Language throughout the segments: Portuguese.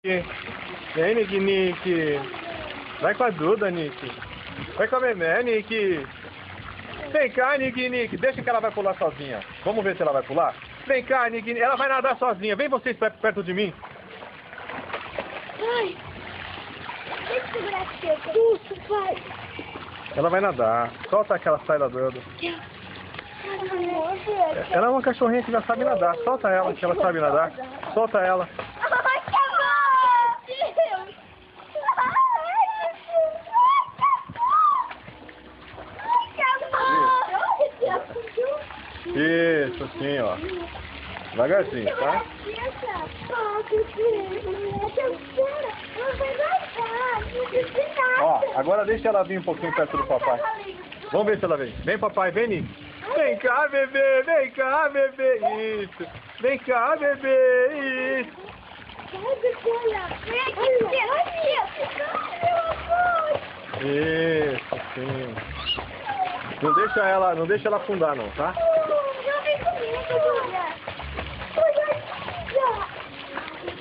Vem, Nick. Vai com a Duda, Nick. Vai com a Memé, Nick. Vem cá, Nick. Deixa que ela vai pular sozinha. Vamos ver se ela vai pular? Vem cá, Nick. Ela vai nadar sozinha. Vem vocês perto de mim. Ai. Deixa eu segurar aqui. Isso, pai. Ela vai nadar. Solta aquela sai nadando. Ela é uma cachorrinha que já sabe nadar. Solta ela, que ela sabe nadar. Solta ela. Ai, que amor! Isso, assim, ó. Devagarzinho, tá? Ó, agora deixa ela vir um pouquinho perto do papai. Vamos ver se ela vem. Vem, papai, vem, Nick. Vem cá, bebê. Isso. Vem cá, bebê. Isso. Isso, sim. Não deixa ela afundar, não, tá?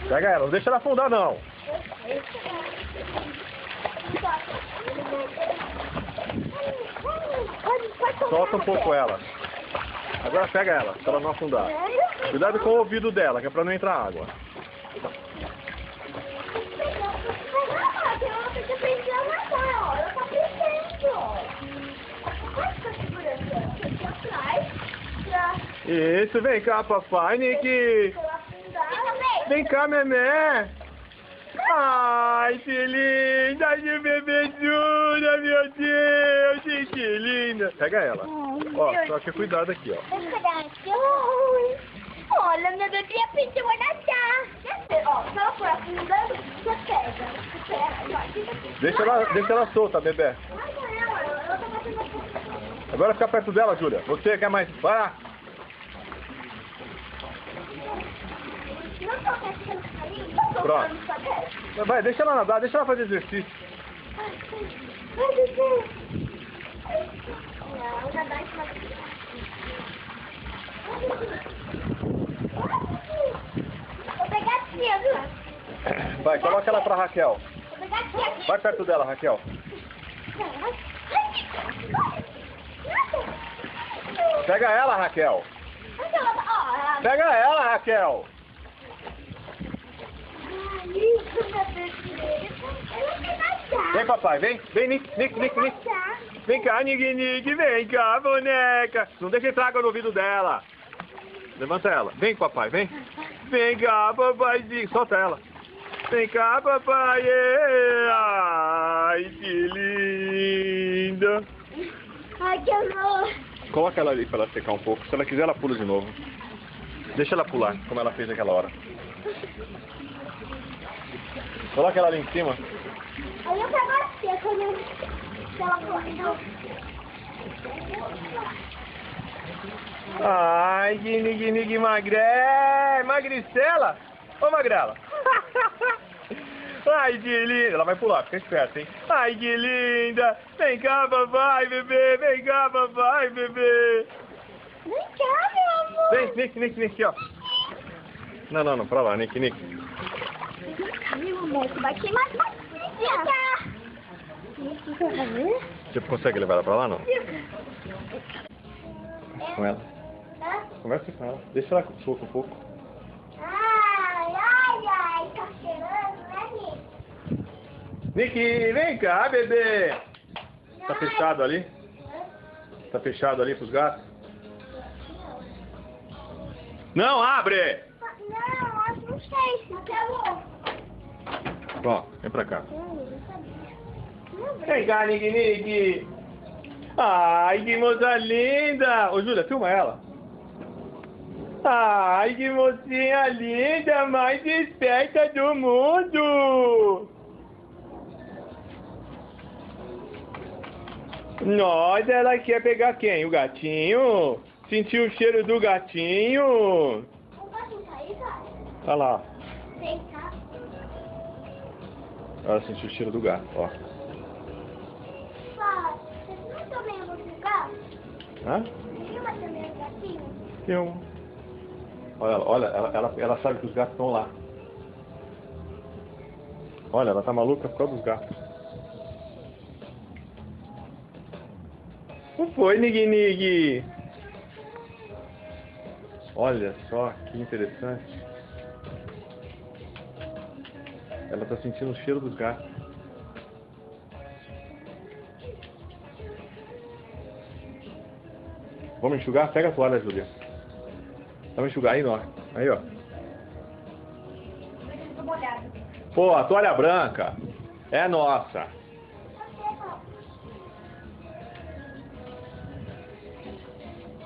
Pega ela, não deixa ela afundar, não. Solta um pouco ela. Agora pega ela, pra ela não afundar. Cuidado com o ouvido dela, que é pra não entrar água. Isso, vem cá, papai, Nick. Vem cá, Memé. Ai, que linda de bebezuda, meu Deus, que linda. Pega ela. Ó, só que cuidado aqui, ó. Olha, minha bebê aprendeu a nadar. Ó, se ela for afundando, você pega. Deixa ela solta, bebê. Agora fica perto dela, Júlia. Você quer mais? Vai lá. Pronto. Vai, deixa ela nadar, deixa ela fazer exercício. Vou pegar a tia, viu? Vai, coloca ela pra Raquel. Vou pegar a tia. Vai perto dela, Raquel. Pega ela, Raquel. Pega ela, Raquel. Vem, papai, vem, Nick. Vem cá, Nick, vem cá, boneca. Não deixa entrar água no ouvido dela. Levanta ela. Vem, papai, vem. Vem cá, papaizinho. Solta ela. Vem cá, papai. Ai, que linda. Ai, que amor. Coloca ela ali pra ela secar um pouco. Se ela quiser, ela pula de novo. Deixa ela pular, como ela fez aquela hora. Coloca ela ali em cima. Aí eu pego a tia quando ela pular. Ai, Nick, magricela. Ô, magrela. Ai, que linda. Ela vai pular, fica esperta, hein? Ai, que linda. Vem cá, papai, bebê. Vem cá, papai, bebê. Vem cá, meu amor. Vem, Nick, ó. Não, pra lá, Nick. Meu amor, você vai queimar a tia. Você consegue levar ela pra lá, não? Com ela. Conversa com ela. Deixa ela solta um pouco. Ai, tá cheirando, né, Nick? Nick, vem cá, bebê. Tá fechado ali? Tá fechado ali pros gatos? Não, abre! Não, não sei se quero. Ó, vem pra cá. Vem cá, Nick. Ai, que moça linda. Ô, Júlia, filma ela. Ai, que mocinha linda, mais esperta do mundo. Nossa, ela quer pegar quem? O gatinho? Sentiu o cheiro do gatinho? O gatinho tá aí, cara? Olha lá. Vem cá. Ela sentiu o cheiro do gato, ó. Pai, vocês não estão vendo o gato? Hã? Filma também o gatinho? Filma. Olha, ela sabe que os gatos estão lá. Olha, ela tá maluca por causa dos gatos. Não foi, Nig Nig? Olha só que interessante. Ela tá sentindo o cheiro dos gatos. Vamos enxugar? Pega a toalha, Júlia. Vamos enxugar aí, ó. Aí, ó. Pô, a toalha branca é nossa.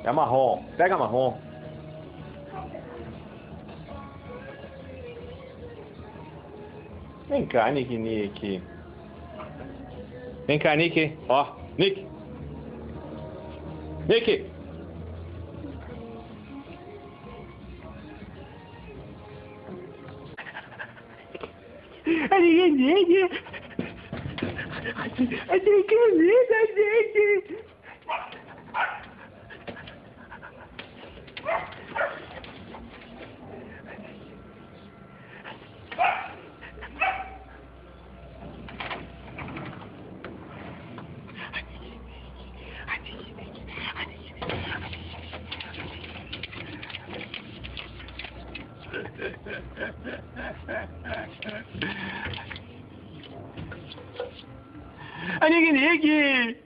É marrom. Pega marrom. Vem cá, Nick, Nick. Vem cá, Nick. Ó, Nick. Nick. Nig Nig.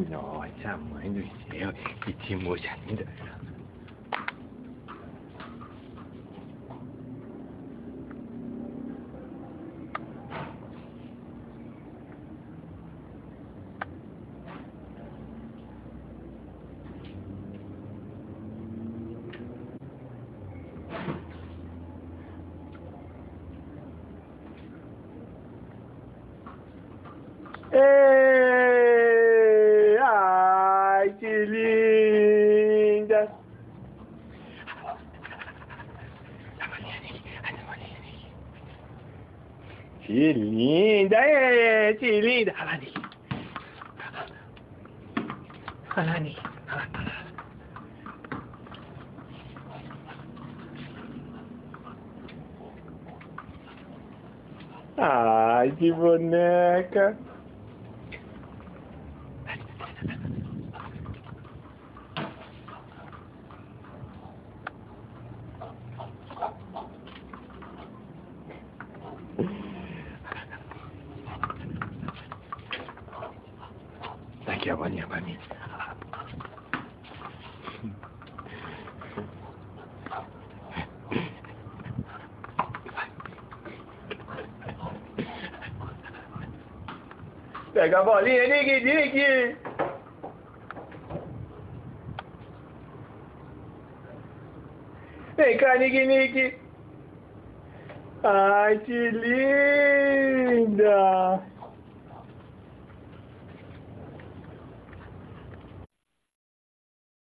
Nossa, mãe do céu, que moça linda. Ei, ai, que linda! Que linda, que linda! Alani. Alani. Ai, que boneca! Tá aqui a bolinha pra mim. Pega a bolinha, Nig Nig! Vem cá, Nig Nig! Ai, que linda!